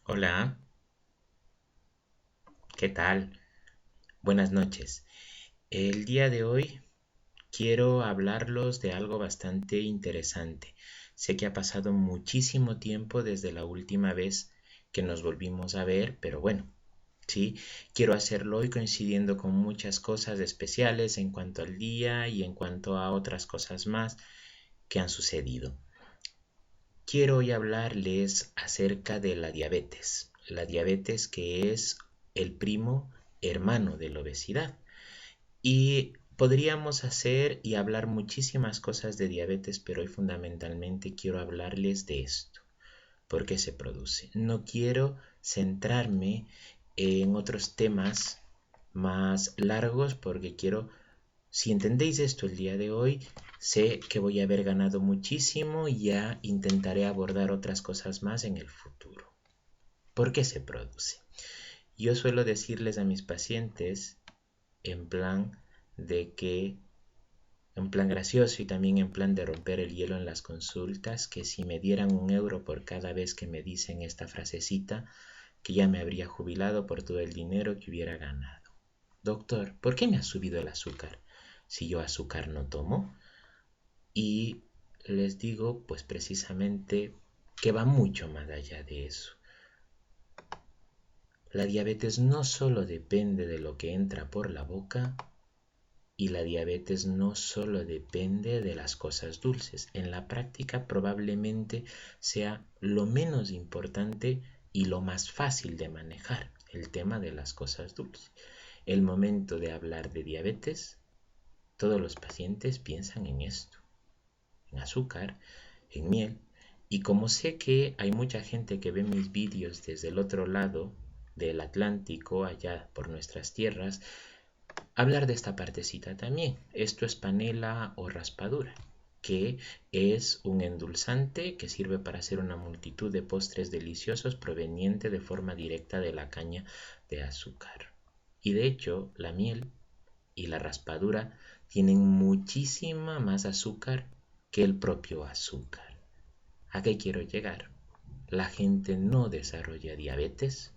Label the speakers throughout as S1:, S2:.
S1: Hola, ¿qué tal? Buenas noches. El día de hoy quiero hablarlos de algo bastante interesante. Sé que ha pasado muchísimo tiempo desde la última vez que nos volvimos a ver, pero bueno, sí, quiero hacerlo hoy coincidiendo con muchas cosas especiales en cuanto al día y en cuanto a otras cosas más que han sucedido. Quiero hoy hablarles acerca de la diabetes que es el primo hermano de la obesidad. Y podríamos hacer y hablar muchísimas cosas de diabetes, pero hoy fundamentalmente quiero hablarles de esto. ¿Por qué se produce? No quiero centrarme en otros temas más largos porque quiero, si entendéis esto el día de hoy, sé que voy a haber ganado muchísimo y ya intentaré abordar otras cosas más en el futuro. ¿Por qué se produce? Yo suelo decirles a mis pacientes en plan de que, en plan gracioso y también en plan de romper el hielo en las consultas, que si me dieran 1 euro por cada vez que me dicen esta frasecita, que ya me habría jubilado por todo el dinero que hubiera ganado. Doctor, ¿por qué me ha subido el azúcar? Si yo azúcar no tomo. Y les digo, pues precisamente, que va mucho más allá de eso. La diabetes no solo depende de lo que entra por la boca, y la diabetes no solo depende de las cosas dulces. En la práctica probablemente sea lo menos importante y lo más fácil de manejar el tema de las cosas dulces. El momento de hablar de diabetes, todos los pacientes piensan en esto, en azúcar, en miel. Y como sé que hay mucha gente que ve mis vídeos desde el otro lado del Atlántico, allá por nuestras tierras, hablar de esta partecita también. Esto es panela o raspadura, que es un endulzante que sirve para hacer una multitud de postres deliciosos proveniente de forma directa de la caña de azúcar. Y de hecho, la miel y la raspadura tienen muchísima más azúcar que el propio azúcar. ¿A qué quiero llegar? La gente no desarrolla diabetes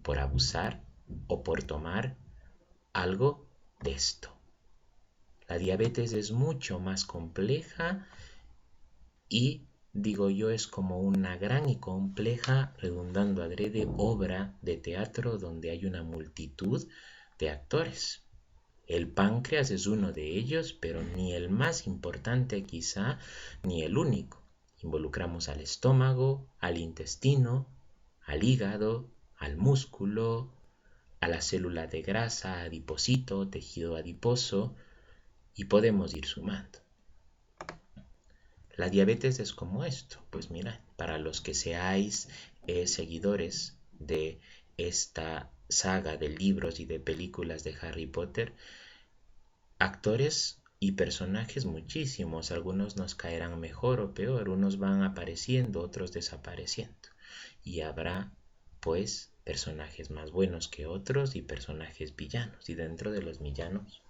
S1: por abusar o por tomar algo de esto. La diabetes es mucho más compleja y, digo yo, es como una gran y compleja, redundando adrede, obra de teatro donde hay una multitud de actores. El páncreas es uno de ellos, pero ni el más importante quizá, ni el único. Involucramos al estómago, al intestino, al hígado, al músculo, a la célula de grasa, adiposito, tejido adiposo, y podemos ir sumando. La diabetes es como esto. Pues mira, para los que seáis seguidores de esta saga de libros y de películas de Harry Potter, actores y personajes muchísimos, algunos nos caerán mejor o peor, unos van apareciendo, otros desapareciendo. Y habrá pues personajes más buenos que otros y personajes villanos. Y dentro de los villanos,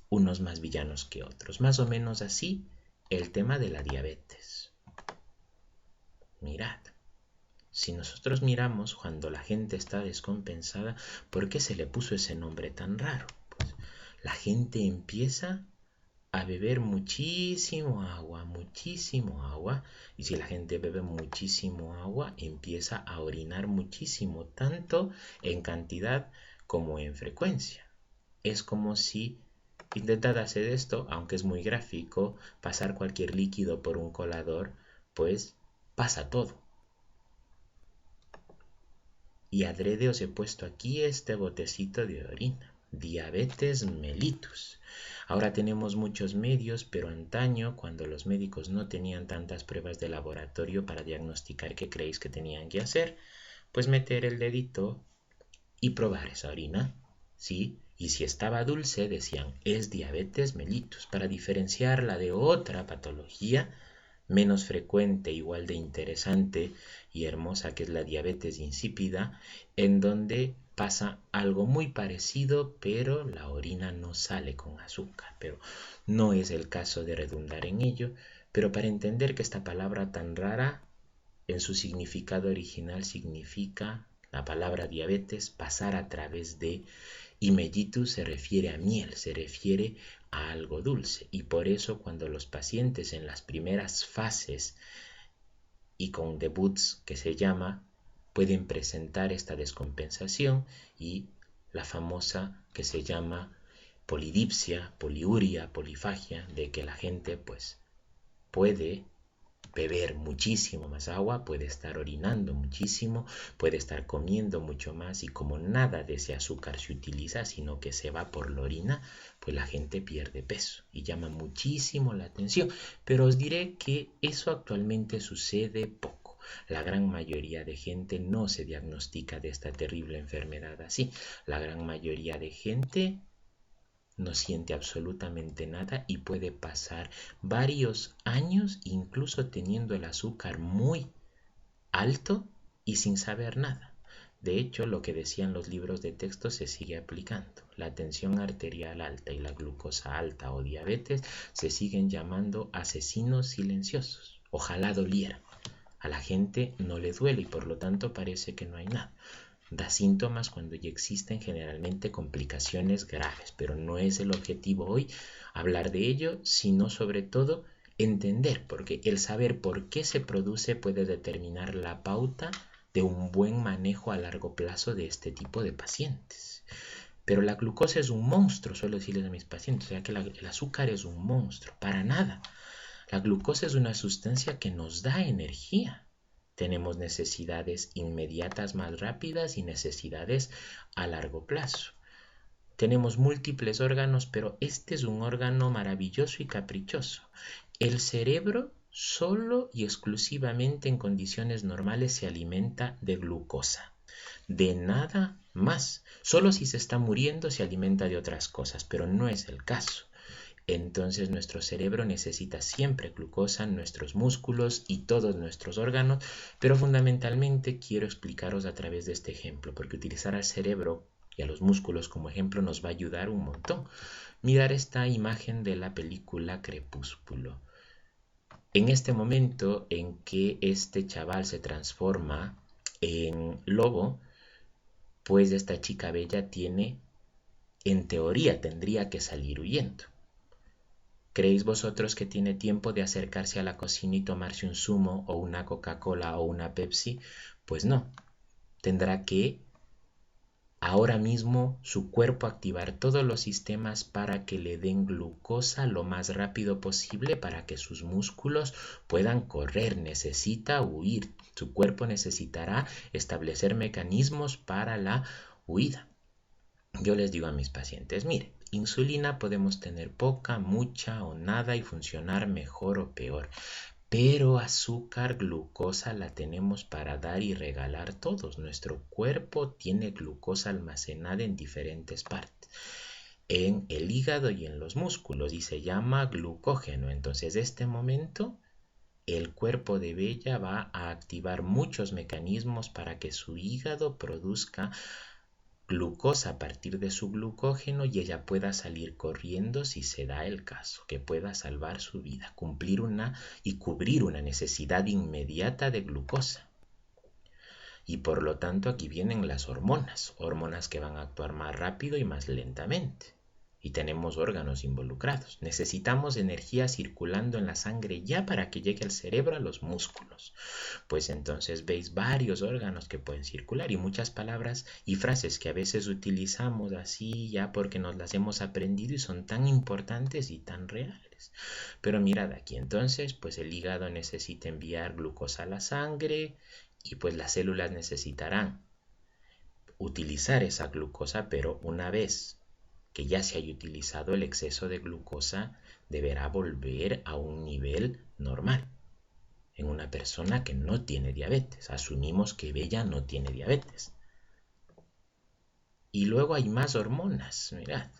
S1: unos más villanos que otros. Más o menos así el tema de la diabetes. Mirad, si nosotros miramos cuando la gente está descompensada, ¿por qué se le puso ese nombre tan raro? Pues la gente empieza a beber muchísimo agua, y si la gente bebe muchísimo agua, empieza a orinar muchísimo, tanto en cantidad como en frecuencia. Es como si intentad hacer esto, aunque es muy gráfico, pasar cualquier líquido por un colador, pues pasa todo. Y adrede os he puesto aquí este botecito de orina. Diabetes mellitus. Ahora tenemos muchos medios, pero antaño, cuando los médicos no tenían tantas pruebas de laboratorio para diagnosticar qué creéis que tenían que hacer, pues meter el dedito y probar esa orina, ¿sí? Y si estaba dulce, decían, es diabetes mellitus, para diferenciarla de otra patología menos frecuente, igual de interesante y hermosa, que es la diabetes insípida, en donde pasa algo muy parecido, pero la orina no sale con azúcar. Pero no es el caso de redundar en ello, pero para entender que esta palabra tan rara en su significado original significa, la palabra diabetes, pasar a través de, y mellitus se refiere a miel, se refiere a algo dulce. Y por eso cuando los pacientes en las primeras fases y con debuts que se llama, pueden presentar esta descompensación y la famosa que se llama polidipsia, poliuria, polifagia, de que la gente pues puede beber muchísimo más agua, puede estar orinando muchísimo, puede estar comiendo mucho más y como nada de ese azúcar se utiliza, sino que se va por la orina, pues la gente pierde peso y llama muchísimo la atención. Pero os diré que eso actualmente sucede poco. La gran mayoría de gente no se diagnostica de esta terrible enfermedad así. La gran mayoría de gente no siente absolutamente nada y puede pasar varios años incluso teniendo el azúcar muy alto y sin saber nada. De hecho, lo que decían los libros de texto se sigue aplicando. La tensión arterial alta y la glucosa alta o diabetes se siguen llamando asesinos silenciosos. Ojalá doliera. A la gente no le duele y por lo tanto parece que no hay nada. Da síntomas cuando ya existen generalmente complicaciones graves, pero no es el objetivo hoy hablar de ello, sino sobre todo entender, porque el saber por qué se produce puede determinar la pauta de un buen manejo a largo plazo de este tipo de pacientes. Pero la glucosa es un monstruo, suelo decirles a mis pacientes, o sea que el azúcar es un monstruo, para nada. La glucosa es una sustancia que nos da energía. Tenemos necesidades inmediatas más rápidas y necesidades a largo plazo. Tenemos múltiples órganos, pero este es un órgano maravilloso y caprichoso. El cerebro solo y exclusivamente en condiciones normales se alimenta de glucosa. De nada más. Solo si se está muriendo se alimenta de otras cosas, pero no es el caso. Entonces nuestro cerebro necesita siempre glucosa, nuestros músculos y todos nuestros órganos, pero fundamentalmente quiero explicaros a través de este ejemplo, porque utilizar al cerebro y a los músculos como ejemplo nos va a ayudar un montón. Mirar esta imagen de la película Crepúsculo. En este momento en que este chaval se transforma en lobo, pues esta chica bella tiene, en teoría, tendría que salir huyendo. ¿Creéis vosotros que tiene tiempo de acercarse a la cocina y tomarse un zumo o una Coca-Cola o una Pepsi? Pues no. Tendrá que ahora mismo su cuerpo activar todos los sistemas para que le den glucosa lo más rápido posible para que sus músculos puedan correr. Necesita huir. Su cuerpo necesitará establecer mecanismos para la huida. Yo les digo a mis pacientes, mire, insulina podemos tener poca, mucha o nada y funcionar mejor o peor. Pero azúcar, glucosa la tenemos para dar y regalar todos. Nuestro cuerpo tiene glucosa almacenada en diferentes partes, en el hígado y en los músculos, y se llama glucógeno. Entonces, en este momento, el cuerpo de Bella va a activar muchos mecanismos para que su hígado produzca glucosa a partir de su glucógeno y ella pueda salir corriendo si se da el caso, que pueda salvar su vida, cumplir y cubrir una necesidad inmediata de glucosa. Y por lo tanto aquí vienen las hormonas que van a actuar más rápido y más lentamente. Y tenemos órganos involucrados. Necesitamos energía circulando en la sangre ya para que llegue al cerebro, a los músculos. Pues entonces veis varios órganos que pueden circular y muchas palabras y frases que a veces utilizamos así ya porque nos las hemos aprendido y son tan importantes y tan reales. Pero mirad aquí, entonces pues el hígado necesita enviar glucosa a la sangre y pues las células necesitarán utilizar esa glucosa, pero una vez que ya se haya utilizado el exceso de glucosa, deberá volver a un nivel normal en una persona que no tiene diabetes. Asumimos que Bella no tiene diabetes. Y luego hay más hormonas, mirad.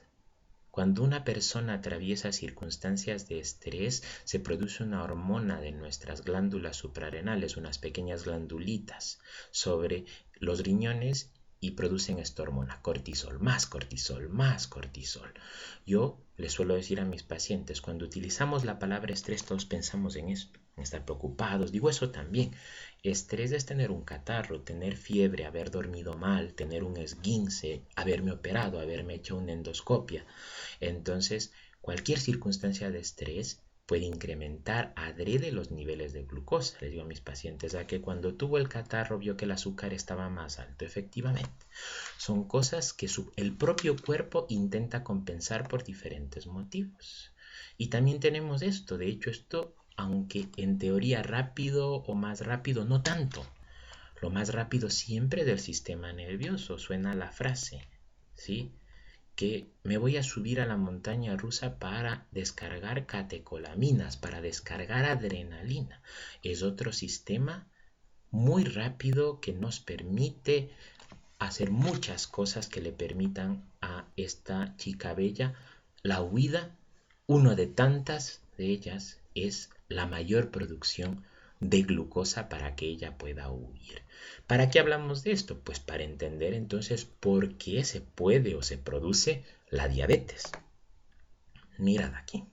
S1: Cuando una persona atraviesa circunstancias de estrés, se produce una hormona de nuestras glándulas suprarrenales, unas pequeñas glandulitas sobre los riñones y producen esta hormona, cortisol, más cortisol, más cortisol. Yo les suelo decir a mis pacientes, cuando utilizamos la palabra estrés, todos pensamos en esto. estar preocupados. Digo, eso también. Estrés es tener un catarro, tener fiebre, haber dormido mal, tener un esguince, haberme operado, haberme hecho una endoscopia. Entonces, cualquier circunstancia de estrés puede incrementar adrede los niveles de glucosa. Les digo a mis pacientes a que cuando tuvo el catarro vio que el azúcar estaba más alto. Efectivamente, son cosas que el propio cuerpo intenta compensar por diferentes motivos. Y también tenemos esto, de hecho esto, aunque en teoría rápido o más rápido, no tanto. Lo más rápido siempre del sistema nervioso, suena la frase, ¿sí? Que me voy a subir a la montaña rusa para descargar catecolaminas, para descargar adrenalina. Es otro sistema muy rápido que nos permite hacer muchas cosas que le permitan a esta chica bella la huida. Una de tantas de ellas es la mayor producción de glucosa para que ella pueda huir. ¿Para qué hablamos de esto? Pues para entender entonces por qué se puede o se produce la diabetes. Mirad aquí.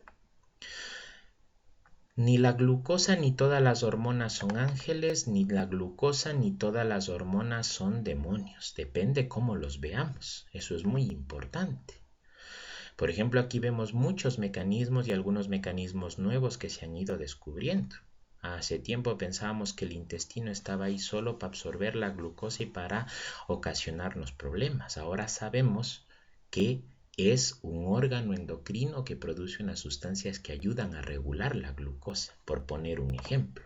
S1: Ni la glucosa ni todas las hormonas son ángeles, ni la glucosa ni todas las hormonas son demonios. Depende cómo los veamos. Eso es muy importante. Por ejemplo, aquí vemos muchos mecanismos y algunos mecanismos nuevos que se han ido descubriendo. Hace tiempo pensábamos que el intestino estaba ahí solo para absorber la glucosa y para ocasionarnos problemas. Ahora sabemos que es un órgano endocrino que produce unas sustancias que ayudan a regular la glucosa, por poner un ejemplo.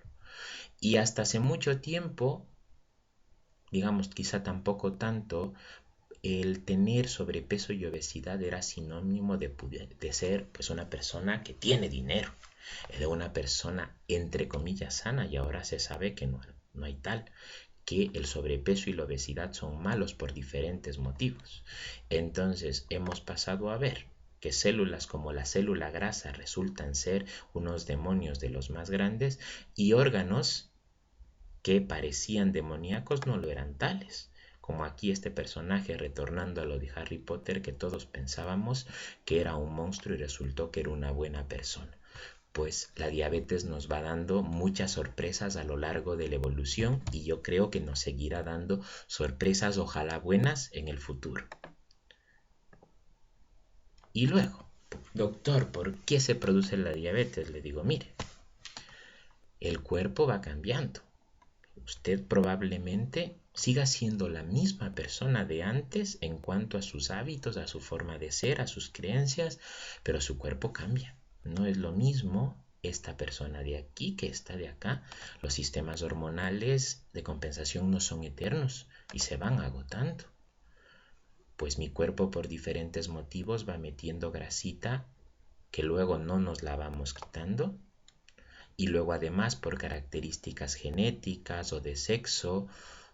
S1: Y hasta hace mucho tiempo, digamos quizá tampoco tanto, el tener sobrepeso y obesidad era sinónimo de ser pues una persona que tiene dinero, de una persona entre comillas sana, y ahora se sabe que no hay tal, que el sobrepeso y la obesidad son malos por diferentes motivos. Entonces hemos pasado a ver que células como la célula grasa resultan ser unos demonios de los más grandes, y órganos que parecían demoníacos no lo eran tales. Como aquí este personaje retornando a lo de Harry Potter, que todos pensábamos que era un monstruo y resultó que era una buena persona. Pues la diabetes nos va dando muchas sorpresas a lo largo de la evolución, y yo creo que nos seguirá dando sorpresas, ojalá buenas, en el futuro. Y luego, doctor, ¿por qué se produce la diabetes? Le digo, mire, el cuerpo va cambiando. Usted probablemente siga siendo la misma persona de antes en cuanto a sus hábitos, a su forma de ser, a sus creencias, pero su cuerpo cambia. No es lo mismo esta persona de aquí que esta de acá. Los sistemas hormonales de compensación no son eternos y se van agotando. Pues mi cuerpo por diferentes motivos va metiendo grasita que luego no nos la vamos quitando. Y luego además por características genéticas o de sexo,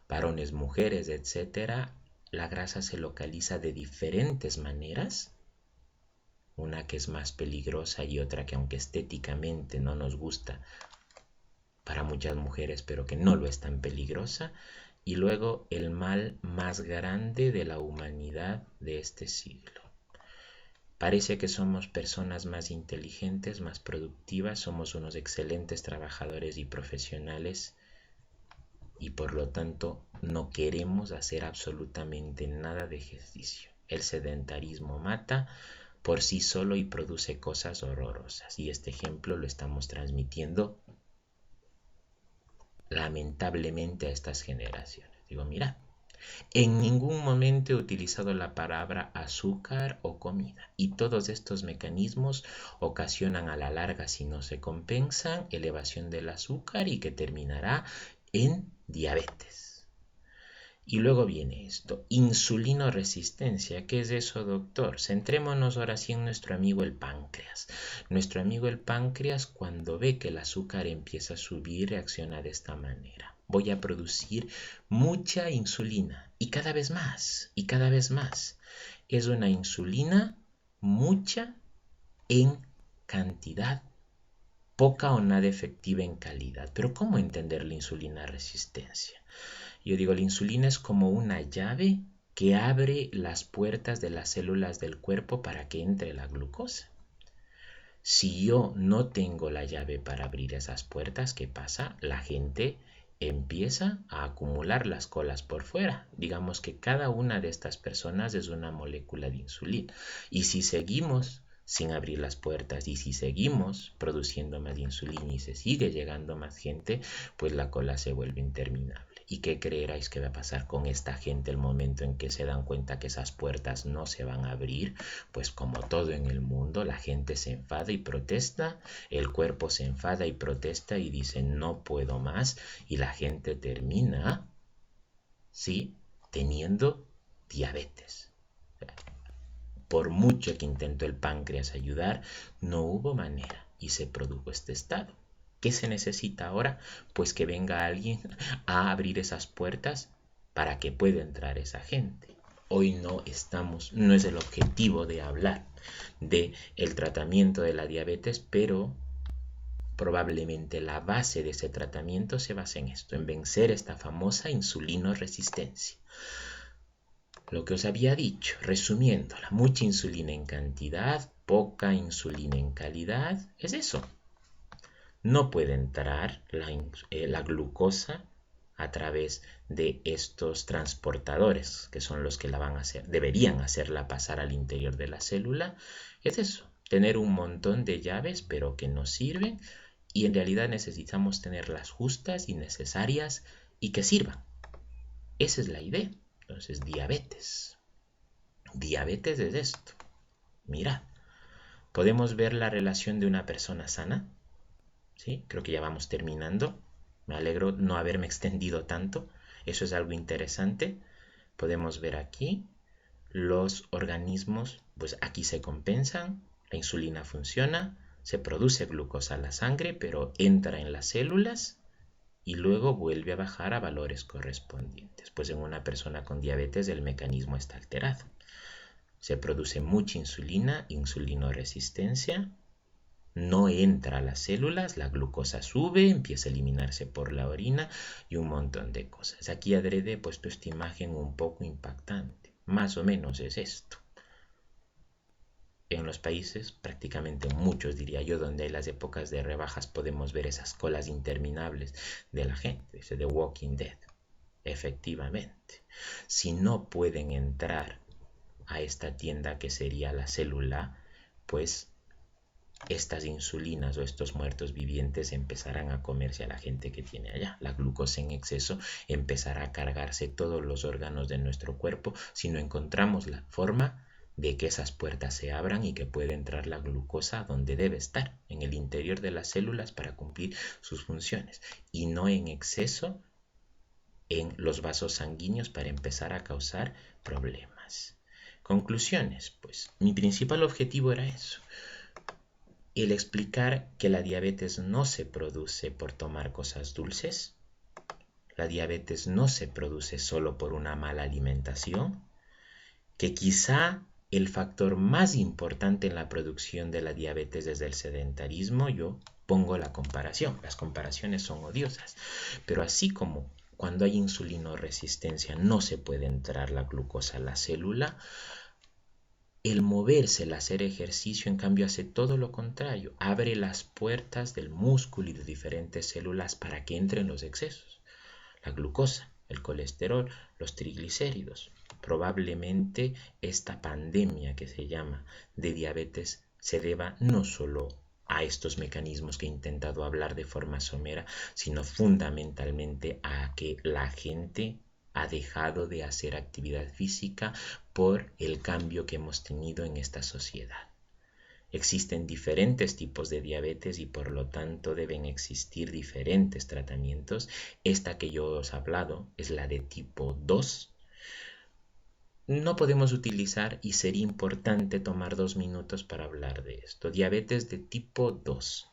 S1: varones, mujeres, etc., la grasa se localiza de diferentes maneras. Una que es más peligrosa y otra que aunque estéticamente no nos gusta para muchas mujeres, pero que no lo es tan peligrosa. Y luego el mal más grande de la humanidad de este siglo. Parece que somos personas más inteligentes, más productivas, somos unos excelentes trabajadores y profesionales, y por lo tanto no queremos hacer absolutamente nada de ejercicio. El sedentarismo mata por sí solo y produce cosas horrorosas, y este ejemplo lo estamos transmitiendo lamentablemente a estas generaciones. Digo, mira, en ningún momento he utilizado la palabra azúcar o comida, y todos estos mecanismos ocasionan a la larga, si no se compensan, elevación del azúcar y que terminará en diabetes. Y luego viene esto, insulinoresistencia. ¿Qué es eso, doctor? Centrémonos ahora sí en nuestro amigo el páncreas. Nuestro amigo el páncreas, cuando ve que el azúcar empieza a subir, reacciona de esta manera. Voy a producir mucha insulina, y cada vez más, y cada vez más. Es una insulina mucha en cantidad, poca o nada efectiva en calidad. Pero ¿cómo entender la insulina resistencia? Yo digo, la insulina es como una llave que abre las puertas de las células del cuerpo para que entre la glucosa. Si yo no tengo la llave para abrir esas puertas, ¿qué pasa? La gente empieza a acumular las colas por fuera. Digamos que cada una de estas personas es una molécula de insulina. Y si seguimos sin abrir las puertas y si seguimos produciendo más insulina y se sigue llegando más gente, pues la cola se vuelve interminable. ¿Y qué creeráis que va a pasar con esta gente el momento en que se dan cuenta que esas puertas no se van a abrir? Pues como todo en el mundo, la gente se enfada y protesta, el cuerpo se enfada y protesta y dice no puedo más, y la gente termina, sí, teniendo diabetes. Por mucho que intentó el páncreas ayudar, no hubo manera y se produjo este estado. ¿Qué se necesita ahora? Pues que venga alguien a abrir esas puertas para que pueda entrar esa gente. Hoy no es el objetivo de hablar de el tratamiento de la diabetes, pero probablemente la base de ese tratamiento se basa en esto, en vencer esta famosa insulinoresistencia. Lo que os había dicho, resumiéndola, mucha insulina en cantidad, poca insulina en calidad, es eso. No puede entrar la glucosa a través de estos transportadores, que son los que la van a hacer, deberían hacerla pasar al interior de la célula. Es eso, tener un montón de llaves, pero que no sirven, y en realidad necesitamos tenerlas justas y necesarias y que sirvan. Esa es la idea. Entonces, diabetes. Diabetes es esto. Mirad, podemos ver la relación de una persona sana. ¿Sí? Creo que ya vamos terminando. Me alegro no haberme extendido tanto. Eso es algo interesante. Podemos ver aquí los organismos, pues aquí se compensan. La insulina funciona, se produce glucosa en la sangre, pero entra en las células y luego vuelve a bajar a valores correspondientes. Pues en una persona con diabetes el mecanismo está alterado. Se produce mucha insulina, insulinoresistencia, no entra a las células, la glucosa sube, empieza a eliminarse por la orina y un montón de cosas. Aquí adrede he puesto esta imagen un poco impactante. Más o menos es esto. En los países, prácticamente muchos diría yo, donde hay las épocas de rebajas, podemos ver esas colas interminables de la gente, ese de Walking Dead. Efectivamente, si no pueden entrar a esta tienda que sería la célula, pues estas insulinas o estos muertos vivientes empezarán a comerse a la gente que tiene allá. La glucosa en exceso empezará a cargarse todos los órganos de nuestro cuerpo si no encontramos la forma de que esas puertas se abran y que pueda entrar la glucosa donde debe estar, en el interior de las células para cumplir sus funciones, y no en exceso en los vasos sanguíneos para empezar a causar problemas. Conclusiones, pues mi principal objetivo era eso, el explicar que la diabetes no se produce por tomar cosas dulces, la diabetes no se produce solo por una mala alimentación, que quizá el factor más importante en la producción de la diabetes es el sedentarismo. Yo pongo la comparación, las comparaciones son odiosas, pero así como cuando hay insulinoresistencia no se puede entrar la glucosa a la célula, el moverse, el hacer ejercicio, en cambio, hace todo lo contrario. Abre las puertas del músculo y de diferentes células para que entren los excesos. La glucosa, el colesterol, los triglicéridos. Probablemente esta pandemia que se llama de diabetes se deba no solo a estos mecanismos que he intentado hablar de forma somera, sino fundamentalmente a que la gente ha dejado de hacer actividad física por el cambio que hemos tenido en esta sociedad. Existen diferentes tipos de diabetes y por lo tanto deben existir diferentes tratamientos. Esta que yo os he hablado es la de tipo 2. No podemos utilizar, y sería importante tomar 2 minutos para hablar de esto, diabetes de tipo 2.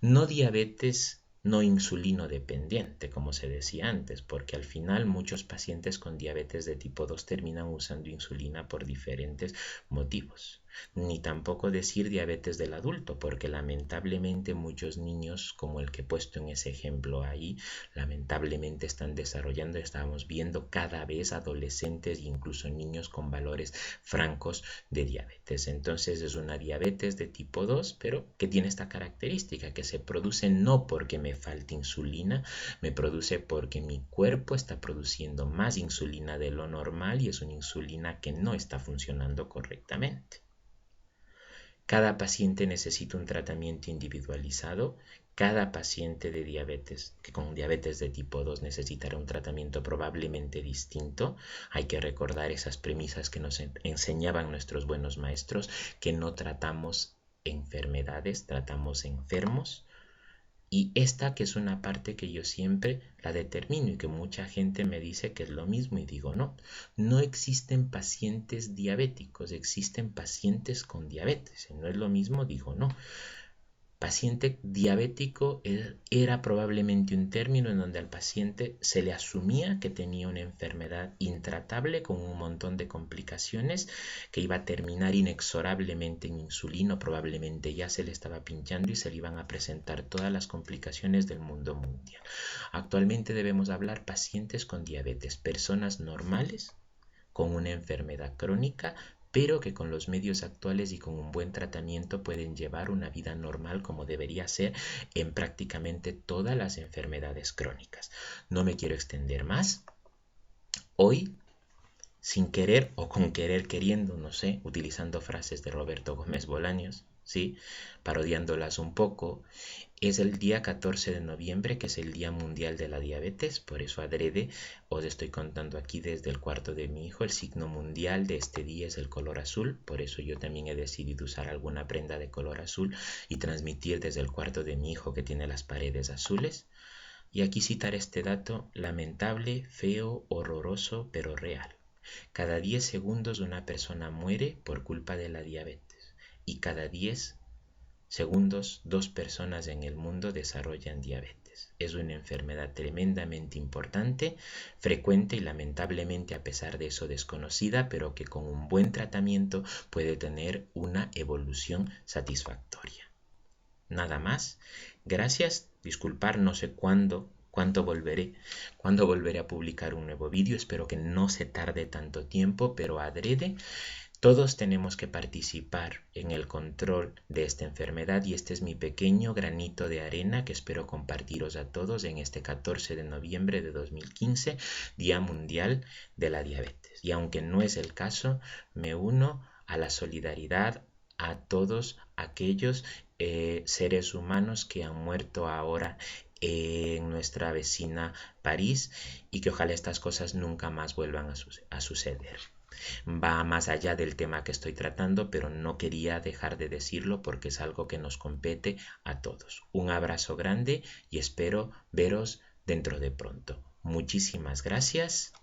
S1: No diabetes no insulino dependiente, como se decía antes, porque al final muchos pacientes con diabetes de tipo 2 terminan usando insulina por diferentes motivos. ni tampoco decir diabetes del adulto, porque lamentablemente muchos niños, como el que he puesto en ese ejemplo ahí, lamentablemente están desarrollando, estamos viendo cada vez adolescentes e incluso niños con valores francos de diabetes. Entonces es una diabetes de tipo 2, pero que tiene esta característica, que se produce no porque me falte insulina, me produce porque mi cuerpo está produciendo más insulina de lo normal y es una insulina que no está funcionando correctamente. Cada paciente necesita un tratamiento individualizado. Cada paciente de diabetes, que con diabetes de tipo 2 necesitará un tratamiento probablemente distinto. Hay que recordar esas premisas que nos enseñaban nuestros buenos maestros, que no tratamos enfermedades, tratamos enfermos. Y esta que es una parte que yo siempre la determino y que mucha gente me dice que es lo mismo y digo no, no existen pacientes diabéticos, existen pacientes con diabetes. Si no es lo mismo, digo no. Paciente diabético era probablemente un término en donde al paciente se le asumía que tenía una enfermedad intratable con un montón de complicaciones que iba a terminar inexorablemente en insulina, probablemente ya se le estaba pinchando y se le iban a presentar todas las complicaciones del mundo mundial. Actualmente debemos hablar pacientes con diabetes, personas normales con una enfermedad crónica, pero que con los medios actuales y con un buen tratamiento pueden llevar una vida normal como debería ser en prácticamente todas las enfermedades crónicas. No me quiero extender más. Hoy, sin querer o con querer queriendo, no sé, utilizando frases de Roberto Gómez Bolaños, ¿sí? Parodiándolas un poco, es el día 14 de noviembre, que es el Día Mundial de la Diabetes. Por eso adrede os estoy contando aquí desde el cuarto de mi hijo. El signo mundial de este día es el color azul. Por eso yo también he decidido usar alguna prenda de color azul y transmitir desde el cuarto de mi hijo, que tiene las paredes azules. Y aquí citar este dato lamentable, feo, horroroso, pero real. Cada 10 segundos una persona muere por culpa de la diabetes. Y cada 10 segundos, 2 personas en el mundo desarrollan diabetes. Es una enfermedad tremendamente importante, frecuente y lamentablemente a pesar de eso desconocida, pero que con un buen tratamiento puede tener una evolución satisfactoria. Nada más. Gracias. Disculpar, no sé cuándo volveré a publicar un nuevo vídeo. Espero que no se tarde tanto tiempo, pero adrede. Todos tenemos que participar en el control de esta enfermedad y este es mi pequeño granito de arena que espero compartiros a todos en este 14 de noviembre de 2015, Día Mundial de la Diabetes. Y aunque no es el caso, me uno a la solidaridad a todos aquellos seres humanos que han muerto ahora en nuestra vecina París y que ojalá estas cosas nunca más vuelvan a suceder. Va más allá del tema que estoy tratando, pero no quería dejar de decirlo porque es algo que nos compete a todos. Un abrazo grande y espero veros dentro de pronto. Muchísimas gracias